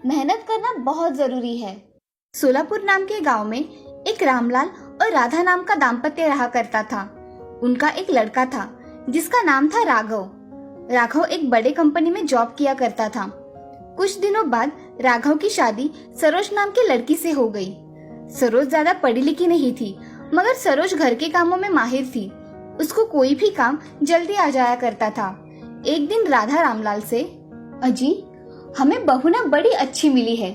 मेहनत करना बहुत जरूरी है। सोलापुर नाम के गांव में एक रामलाल और राधा नाम का दाम्पत्य रहा करता था। उनका एक लड़का था जिसका नाम था राघव। राघव एक बड़े कंपनी में जॉब किया करता था। कुछ दिनों बाद राघव की शादी सरोज नाम की लड़की से हो गई। सरोज ज्यादा पढ़ी लिखी नहीं थी, मगर सरोज घर के कामों में माहिर थी। उसको कोई भी काम जल्दी आ जाया करता था। एक दिन राधा रामलाल से, अजी हमें बहू ना बड़ी अच्छी मिली है,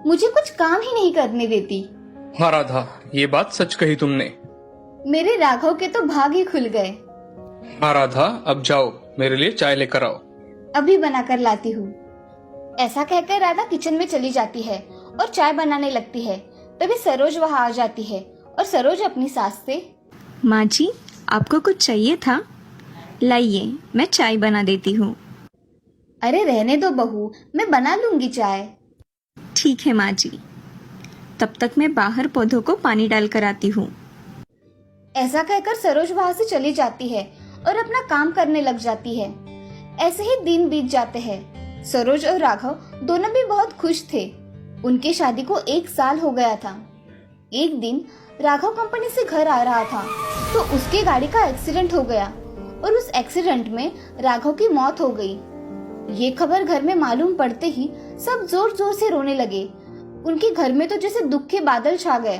मुझे कुछ काम ही नहीं करने देती। हाँ राधा, ये बात सच कही तुमने। मेरे राघव के तो भाग ही खुल गए। हाँ राधा, अब जाओ मेरे लिए चाय लेकर आओ। अभी बनाकर लाती हूँ। ऐसा कहकर राधा किचन में चली जाती है और चाय बनाने लगती है। तभी सरोज वहाँ आ जाती है और सरोज अपनी सास से, माँ जी आपको कुछ चाहिए था? लाइए मैं चाय बना देती हूँ। अरे रहने दो बहू, मैं बना लूंगी चाय। ठीक है माँ जी, तब तक मैं बाहर पौधों को पानी डाल कर आती हूँ। ऐसा कहकर सरोज वहाँ से चली जाती है और अपना काम करने लग जाती है। ऐसे ही दिन बीत जाते हैं। सरोज और राघव दोनों भी बहुत खुश थे। उनकी शादी को 1 साल हो गया था। एक दिन राघव कंपनी से घर आ रहा था तो उसके गाड़ी का एक्सीडेंट हो गया और उस एक्सीडेंट में राघव की मौत हो गई। ये खबर घर में मालूम पड़ते ही सब जोर जोर से रोने लगे। उनके घर में तो जैसे दुख के बादल छा गए।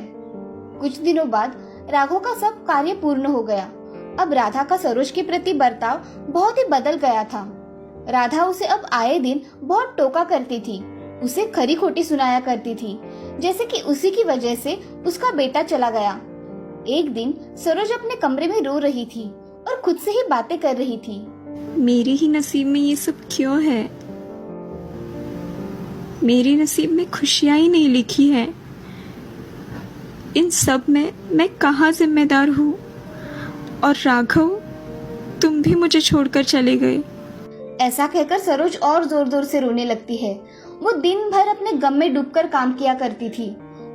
कुछ दिनों बाद राघव का सब कार्य पूर्ण हो गया। अब राधा का सरोज के प्रति बर्ताव बहुत ही बदल गया था। राधा उसे अब आए दिन बहुत टोका करती थी, उसे खरी खोटी सुनाया करती थी, जैसे कि उसी की वजह से उसका बेटा चला गया। एक दिन सरोज अपने कमरे में रो रही थी और खुद से ही बातें कर रही थी। मेरे ही नसीब में ये सब क्यों है? मेरे नसीब में खुशियां ही नहीं लिखी है। इन सब में मैं कहाँ जिम्मेदार हूँ? और राघव, तुम भी मुझे छोड़कर चले गए। ऐसा कहकर सरोज और जोर जोर से रोने लगती है। वो दिन भर अपने गम में डूबकर काम किया करती थी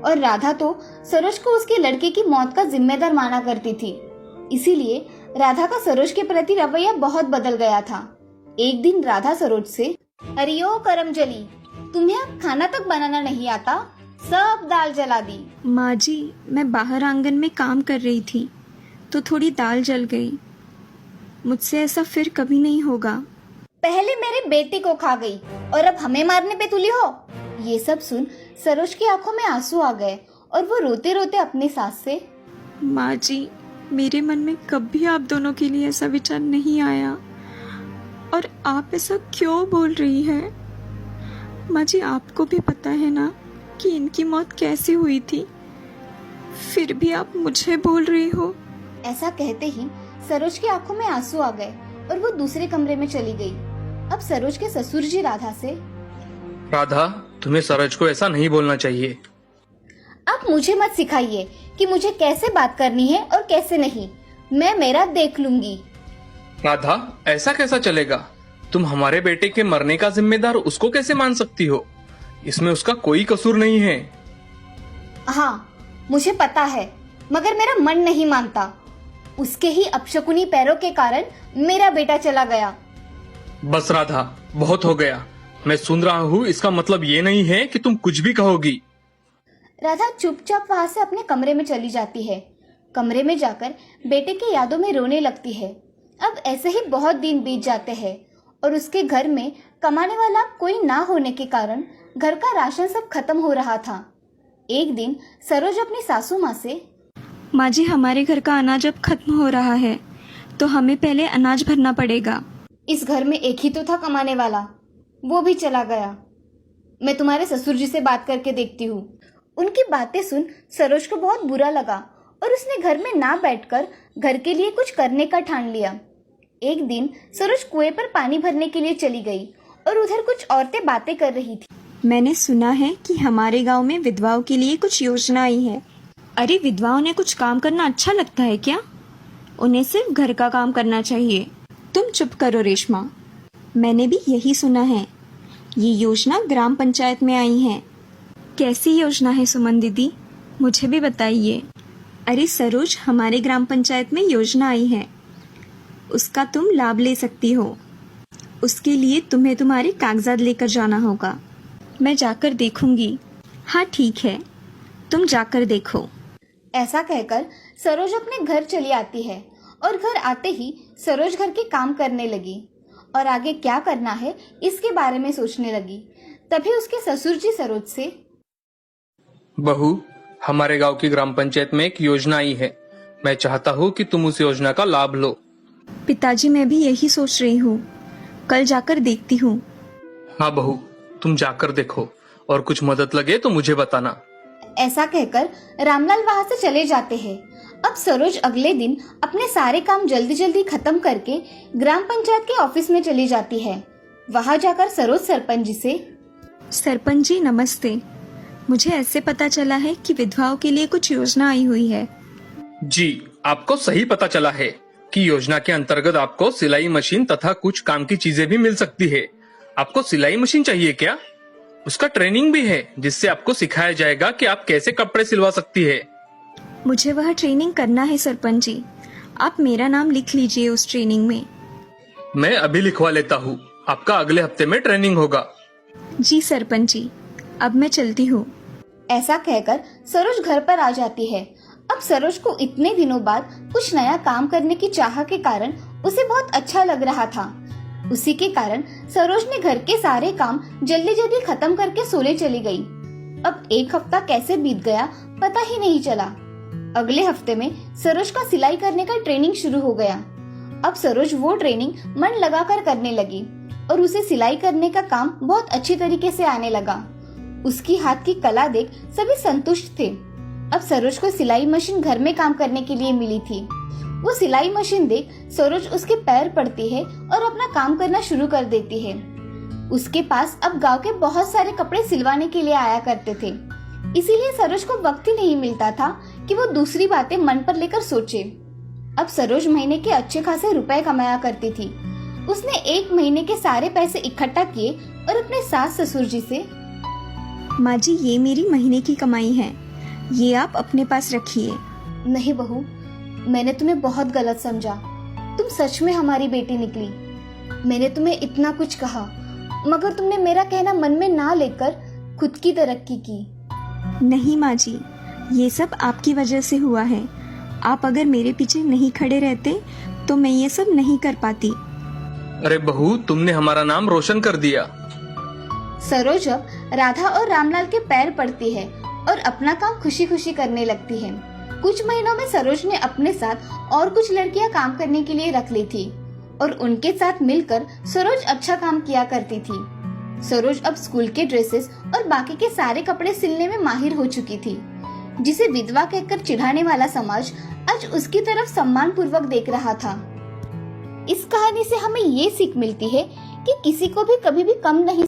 और राधा तो सरोज को उसके लड़के की मौत का जिम्मेदार माना करती थी। इसीलिए राधा का सरोज के प्रति रवैया बहुत बदल गया था। एक दिन राधा सरोज से, अरे ओ करमजली, तुम्हें अब खाना तक बनाना नहीं आता, सब दाल जला दी। माँ जी मैं बाहर आंगन में काम कर रही थी तो थोड़ी दाल जल गई। मुझसे ऐसा फिर कभी नहीं होगा। पहले मेरे बेटे को खा गई और अब हमें मारने पे तुली हो। ये सब सुन सरोज की आंखों में आंसू आ गए और वो रोते रोते अपनी सास से, माँ जी मेरे मन में कभी आप दोनों के लिए ऐसा विचार नहीं आया, और आप ऐसा क्यों बोल रही है? माँ जी आपको भी पता है ना कि इनकी मौत कैसे हुई थी, फिर भी आप मुझे बोल रही हो। ऐसा कहते ही सरोज की आंखों में आंसू आ गए और वो दूसरे कमरे में चली गई। अब सरोज के ससुर जी राधा से, राधा, तुम्हें सरोज को ऐसा नहीं बोलना चाहिए। आप मुझे मत सिखाइए कि मुझे कैसे बात करनी है और कैसे नहीं। मैं मेरा देख लूंगी। राधा, ऐसा कैसा चलेगा? तुम हमारे बेटे के मरने का जिम्मेदार उसको कैसे मान सकती हो? इसमें उसका कोई कसूर नहीं है। हाँ मुझे पता है, मगर मेरा मन नहीं मानता। उसके ही अपशकुनी पैरों के कारण मेरा बेटा चला गया। बस राधा, बहुत हो गया। मैं सुन रहा हूँ, इसका मतलब ये नहीं है कि तुम कुछ भी कहोगी। राधा चुपचाप वहां से अपने कमरे में चली जाती है। कमरे में जाकर बेटे की यादों में रोने लगती है। अब ऐसे ही बहुत दिन बीत जाते हैं और उसके घर में कमाने वाला कोई ना होने के कारण घर का राशन सब खत्म हो रहा था। एक दिन सरोज अपनी सासू माँ से, माँ जी हमारे घर का अनाज अब खत्म हो रहा है तो हमें पहले अनाज भरना पड़ेगा। इस घर में एक ही तो था कमाने वाला, वो भी चला गया। मैं तुम्हारे ससुर जी से बात करके देखती हूँ। उनकी बातें सुन सरोज को बहुत बुरा लगा और उसने घर में ना बैठकर घर के लिए कुछ करने का ठान लिया। एक दिन सरोज कुएं पर पानी भरने के लिए चली गई और उधर कुछ औरतें बातें कर रही थी। मैंने सुना है कि हमारे गांव में विधवाओं के लिए कुछ योजना आई है। अरे विधवाओं ने कुछ काम करना अच्छा लगता है क्या? उन्हें सिर्फ घर का काम करना चाहिए। तुम चुप करो रेशमा, मैंने भी यही सुना है। ये योजना ग्राम पंचायत में आई है। कैसी योजना है सुमन दीदी, मुझे भी बताइए। अरे सरोज, हमारे ग्राम पंचायत में योजना आई है, उसका तुम लाभ ले सकती हो। उसके लिए तुम्हें तुम्हारे कागजात लेकर जाना होगा। मैं जाकर देखूंगी। हाँ ठीक है, तुम जाकर देखो। ऐसा कहकर सरोज अपने घर चली आती है और घर आते ही सरोज घर के काम करने लगी और आगे क्या करना है इसके बारे में सोचने लगी। तभी उसके ससुर जी सरोज से, बहू, हमारे गांव की ग्राम पंचायत में एक योजना आई है। मैं चाहता हूँ कि तुम उस योजना का लाभ लो। पिताजी, मैं भी यही सोच रही हूँ, कल जाकर देखती हूँ। हाँ बहू, तुम जाकर देखो और कुछ मदद लगे तो मुझे बताना। ऐसा कहकर रामलाल वहां से चले जाते हैं। अब सरोज अगले दिन अपने सारे काम जल्दी जल्दी खत्म करके ग्राम पंचायत के ऑफिस में चली जाती है। वहां जाकर सरोज सरपंच जी से, सरपंच जी नमस्ते, मुझे ऐसे पता चला है कि विधवाओं के लिए कुछ योजना आई हुई है। जी, आपको सही पता चला है कि योजना के अंतर्गत आपको सिलाई मशीन तथा कुछ काम की चीजें भी मिल सकती है। आपको सिलाई मशीन चाहिए क्या? उसका ट्रेनिंग भी है जिससे आपको सिखाया जाएगा कि आप कैसे कपड़े सिलवा सकती है। मुझे वह ट्रेनिंग करना है सरपंच जी, आप मेरा नाम लिख लीजिए उस ट्रेनिंग में। मैं अभी लिखवा लेता हूँ, आपका अगले हफ्ते में ट्रेनिंग होगा। जी सरपंच जी, अब मैं चलती हूँ। ऐसा कहकर सरोज घर पर आ जाती है। अब सरोज को इतने दिनों बाद कुछ नया काम करने की चाह के कारण उसे बहुत अच्छा लग रहा था। उसी के कारण सरोज ने घर के सारे काम जल्दी जल्दी खत्म करके सोने चली गई। अब एक हफ्ता कैसे बीत गया पता ही नहीं चला। अगले हफ्ते में सरोज का सिलाई करने का ट्रेनिंग शुरू हो गया। अब सरोज वो ट्रेनिंग मन लगाकर करने लगी और उसे सिलाई करने का काम बहुत अच्छी तरीके से आने लगा। उसकी हाथ की कला देख सभी संतुष्ट थे। अब सरोज को सिलाई मशीन घर में काम करने के लिए मिली थी। वो सिलाई मशीन देख सरोज उसके पैर पड़ती है और अपना काम करना शुरू कर देती है। उसके पास अब गांव के बहुत सारे कपड़े सिलवाने के लिए आया करते थे, इसीलिए सरोज को वक्त ही नहीं मिलता था कि वो दूसरी बातें मन पर लेकर सोचे। अब सरोज महीने के अच्छे खासे रुपए कमाया करती थी। उसने एक महीने के सारे पैसे इकट्ठा किए और अपने सास ससुर जी से, माँ जी, ये मेरी महीने की कमाई है, ये आप अपने पास रखिए। नहीं बहू, मैंने तुम्हें बहुत गलत समझा। तुम सच में हमारी बेटी निकली। मैंने तुम्हें इतना कुछ कहा मगर तुमने मेरा कहना मन में ना लेकर खुद की तरक्की की। नहीं माँ जी, ये सब आपकी वजह से हुआ है। आप अगर मेरे पीछे नहीं खड़े रहते तो मैं ये सब नहीं कर पाती। अरे बहू, तुमने हमारा नाम रोशन कर दिया। सरोज अब राधा और रामलाल के पैर पड़ती है और अपना काम खुशी खुशी करने लगती है। कुछ महीनों में सरोज ने अपने साथ और कुछ लड़कियां काम करने के लिए रख ली थी और उनके साथ मिलकर सरोज अच्छा काम किया करती थी। सरोज अब स्कूल के ड्रेसेस और बाकी के सारे कपड़े सिलने में माहिर हो चुकी थी, जिसे विधवा कहकर चिढ़ाने वाला समाज आज उसकी तरफ सम्मान पूर्वक देख रहा था। इस कहानी से हमें ये सीख मिलती है कि किसी को भी कभी भी कम नहीं